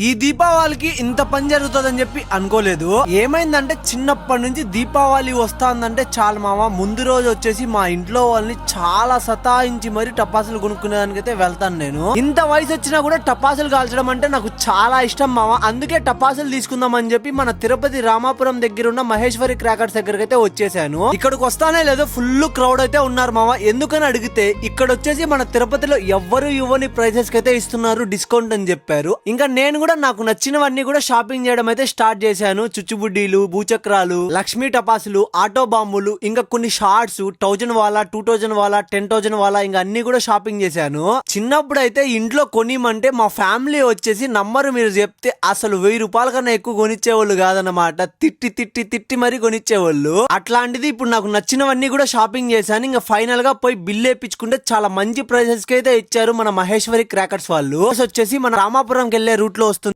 ఈ దీపావళికి ఇంత పని జరుగుతుందని చెప్పి అనుకోలేదు. ఏమైందంటే చిన్నప్పటి నుంచి దీపావళి వస్తాందంటే చాలు మామ ముందు రోజు వచ్చేసి మా ఇంట్లో వాళ్ళని చాలా సతాయించి మరి టపాసులు కొనుక్కునేదానికైతే వెళ్తాను నేను. ఇంత వయసు వచ్చినా కూడా టపాసులు కాల్చడం అంటే నాకు చాలా ఇష్టం మామ. అందుకే టపాసులు తీసుకుందాం అని చెప్పి మన తిరుపతి రామాపురం దగ్గర ఉన్న మహేశ్వరి క్రాకర్స్ దగ్గరికి అయితే వచ్చేసాను. ఇక్కడికి వస్తానే లేదో ఫుల్ క్రౌడ్ అయితే ఉన్నారు మామ. ఎందుకని అడిగితే ఇక్కడ వచ్చేసి మన తిరుపతిలో ఎవ్వరు ఇవ్వని ప్రైసెస్ కి అయితే ఇస్తున్నారు డిస్కౌంట్ అని చెప్పారు. ఇంకా నేను కూడా నాకు నచ్చినవన్నీ కూడా షాపింగ్ చేయడం అయితే స్టార్ట్ చేశాను. చుచ్చుబుడ్డీలు, భూచక్రాలు, లక్ష్మీ టపాసులు, ఆటో బాంబులు, ఇంకా కొన్ని షార్ట్స్ 1000 వాలా, 2000 వాలా, 10,000 వాలా ఇంకా అన్ని కూడా షాపింగ్ చేశాను. చిన్నప్పుడు అయితే ఇంట్లో కొనిమంటే మా ఫ్యామిలీ వచ్చేసి నంబర్ మీరు చెప్తే అసలు 1000 రూపాయల కన్నా ఎక్కువ కొనిచ్చేవాళ్ళు కాదన్నమాట. తిట్టి తిట్టి తిట్టి మరీ కొనిచ్చేవాళ్ళు. అట్లాంటిది ఇప్పుడు నాకు నచ్చినవన్నీ కూడా షాపింగ్ చేశాను. ఇంకా ఫైనల్ గా పోయి బిల్ వేయించుకుంటే చాలా మంచి ప్రైసెస్ కి అయితే ఇచ్చారు మన మహేశ్వరి క్రాకర్స్ వాళ్ళు. వచ్చేసి మన రామాపురంకి వెళ్లే రూట్ లో